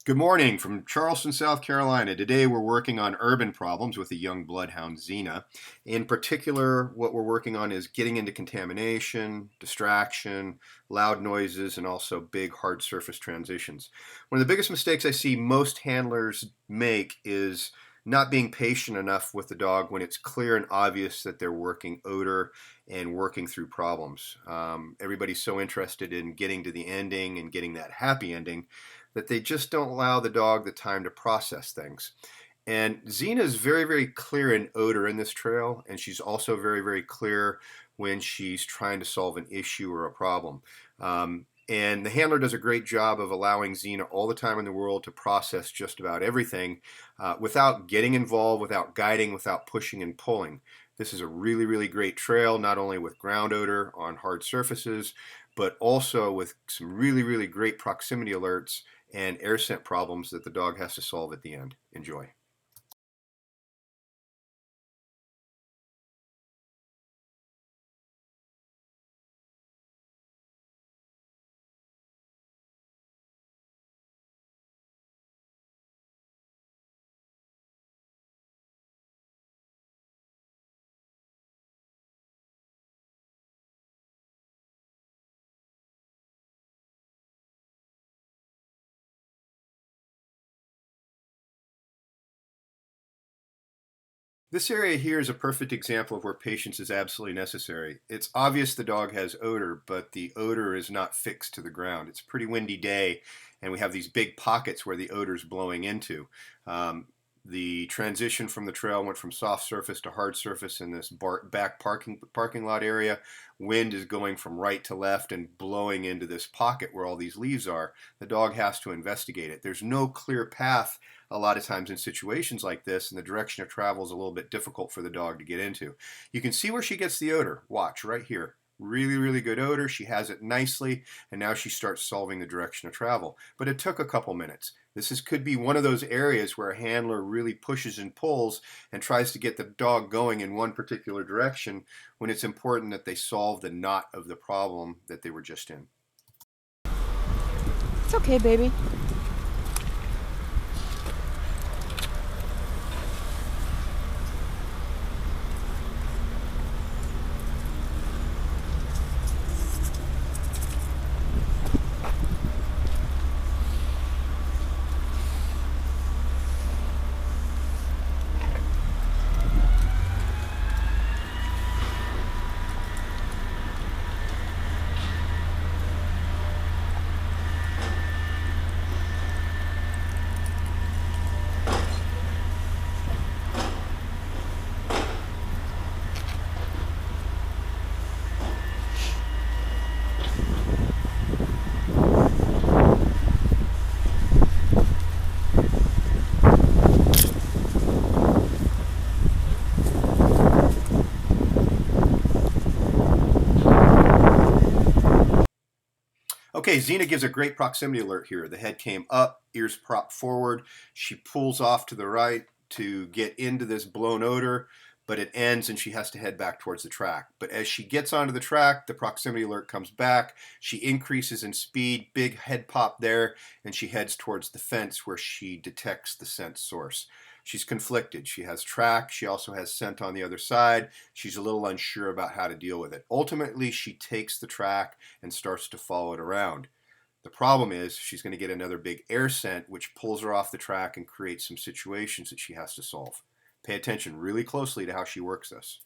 Good morning from Charleston, South Carolina. Today we're working on urban problems with a young bloodhound, Xena. In particular, what we're working on is getting into contamination, distraction, loud noises, and also big hard surface transitions. One of the biggest mistakes I see most handlers make is not being patient enough with the dog when it's clear and obvious that they're working odor and working through problems. Everybody's so interested in getting to the ending and getting that happy ending that they just don't allow the dog the time to process things. And Xena is very, very clear in odor in this trail, and she's also very, very clear when she's trying to solve an issue or a problem. And the handler does a great job of allowing Xena all the time in the world to process just about everything without getting involved, without guiding, without pushing and pulling. This is a really, really great trail, not only with ground odor on hard surfaces, but also with some really, really great proximity alerts and air scent problems that the dog has to solve at the end. Enjoy. This area here is a perfect example of where patience is absolutely necessary. It's obvious the dog has odor, but the odor is not fixed to the ground. It's a pretty windy day, and we have these big pockets where the odor is blowing into. Um, the transition from the trail went from soft surface to hard surface in this back parking lot area. Wind is going from right to left and blowing into this pocket where all these leaves are. The dog has to investigate it. There's no clear path a lot of times in situations like this, and the direction of travel is a little bit difficult for the dog to get into. You can see where she gets the odor. Watch right here. Really, really good odor. She has it nicely, and now she starts solving the direction of travel. But it took a couple minutes. Could be one of those areas where a handler really pushes and pulls and tries to get the dog going in one particular direction when it's important that they solve the knot of the problem that they were just in. It's okay, baby. Okay, Xena gives a great proximity alert here. The head came up, ears propped forward. She pulls off to the right to get into this blown odor, but it ends and she has to head back towards the track. But as she gets onto the track, the proximity alert comes back. She increases in speed, big head pop there, and she heads towards the fence where she detects the scent source. She's conflicted. She has track. She also has scent on the other side. She's a little unsure about how to deal with it. Ultimately, she takes the track and starts to follow it around. The problem is she's going to get another big air scent, which pulls her off the track and creates some situations that she has to solve. Pay attention really closely to how she works this.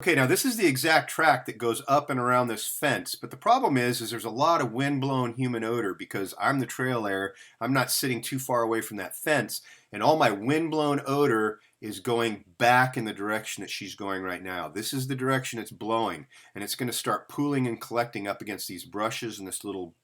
Okay, now this is the exact track that goes up and around this fence, but the problem is there's a lot of wind-blown human odor because I'm the trail layer. I'm not sitting too far away from that fence, And all my windblown odor is going back in the direction that she's going right now. This is the direction it's blowing, and it's going to start pooling and collecting up against these brushes and this little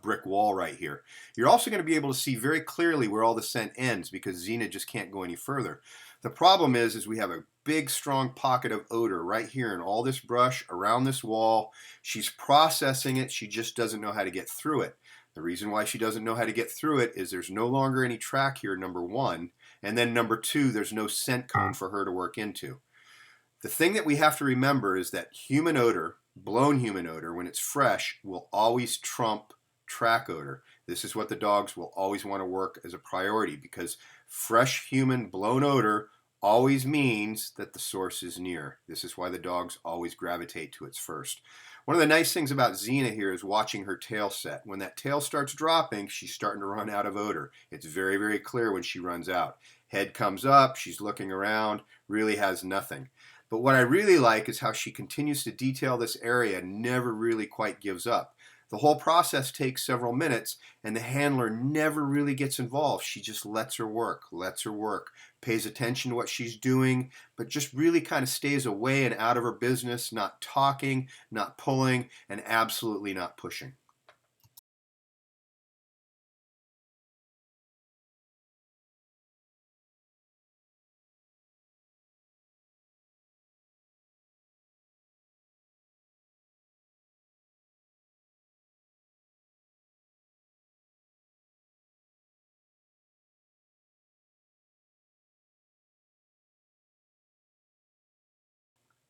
brick wall right here. You're also going to be able to see very clearly where all the scent ends because Xena just can't go any further. The problem is we have a big strong pocket of odor right here in all this brush around this wall. She's processing it, she just doesn't know how to get through it. The reason why she doesn't know how to get through it is there's no longer any track here, number one, and then number two, there's no scent cone for her to work into. The thing that we have to remember is that human odor, blown human odor, when it's fresh, will always trump track odor. This is what the dogs will always want to work as a priority because fresh human blown odor always means that the source is near. This is why the dogs always gravitate to it first. One of the nice things about Xena here is watching her tail set. When that tail starts dropping, she's starting to run out of odor. It's very, very clear when she runs out. Head comes up, she's looking around, really has nothing. But what I really like is how she continues to detail this area and never really quite gives up. The whole process takes several minutes, and the handler never really gets involved. She just lets her work, pays attention to what she's doing, but just really kind of stays away and out of her business, not talking, not pulling, and absolutely not pushing.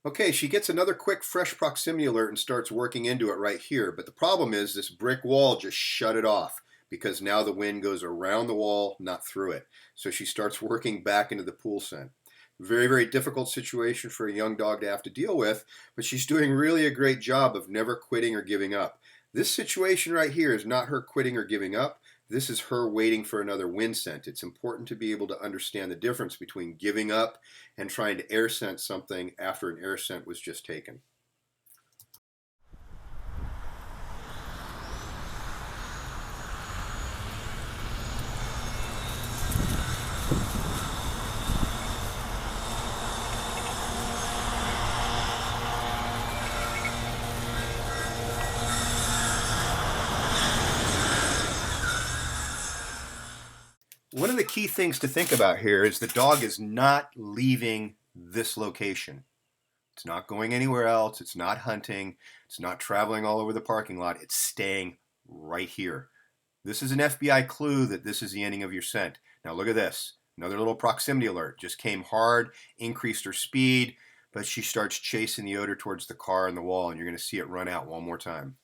Okay, she gets another quick fresh proximity alert and starts working into it right here. But the problem is this brick wall just shut it off because now the wind goes around the wall, not through it. So she starts working back into the pool scent. Very, very difficult situation for a young dog to have to deal with, but she's doing really a great job of never quitting or giving up. This situation right here is not her quitting or giving up. This is her waiting for another wind scent. It's important to be able to understand the difference between giving up and trying to air scent something after an air scent was just taken. One of the key things to think about here is the dog is not leaving this location. It's not going anywhere else. It's not hunting. It's not traveling all over the parking lot. It's staying right here. This is an FBI clue that this is the ending of your scent. Now look at this. Another little proximity alert. Just came hard, increased her speed, but she starts chasing the odor towards the car and the wall, and you're going to see it run out one more time.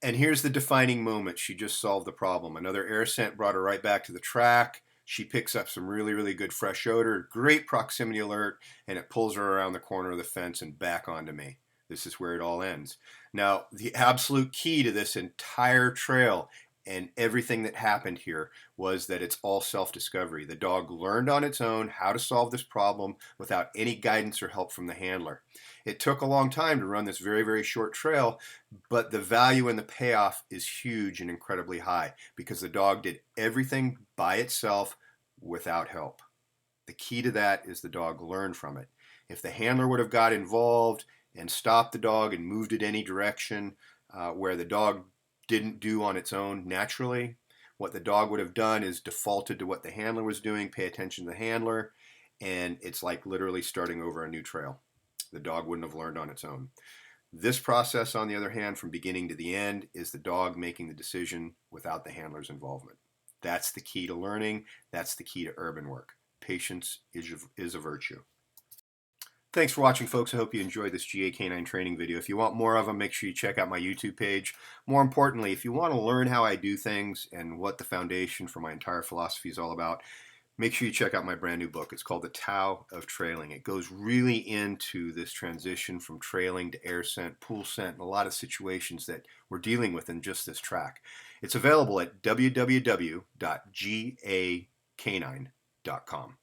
And here's the defining moment. She just solved the problem. Another air scent brought her right back to the track. She picks up some really, really good fresh odor, great proximity alert, and it pulls her around the corner of the fence and back onto me. This is where it all ends. Now, the absolute key to this entire trail and everything that happened here was that it's all self-discovery. The dog learned on its own how to solve this problem without any guidance or help from the handler. It took a long time to run this very, very short trail, but the value and the payoff is huge and incredibly high because the dog did everything by itself without help. The key to that is the dog learned from it. If the handler would have got involved and stopped the dog and moved it any direction where the dog didn't do on its own naturally, what the dog would have done is defaulted to what the handler was doing, pay attention to the handler, and it's like literally starting over a new trail. The dog wouldn't have learned on its own. This process, on the other hand, from beginning to the end, is the dog making the decision without the handler's involvement. That's the key to learning. That's the key to urban work. Patience is a virtue. Thanks for watching, folks. I hope you enjoyed this GA Canine training video. If you want more of them, make sure you check out my YouTube page. More importantly, if you want to learn how I do things and what the foundation for my entire philosophy is all about, make sure you check out my brand new book. It's called The Tao of Trailing. It goes really into this transition from trailing to air scent, pool scent, and a lot of situations that we're dealing with in just this track. It's available at www.gacanine.com.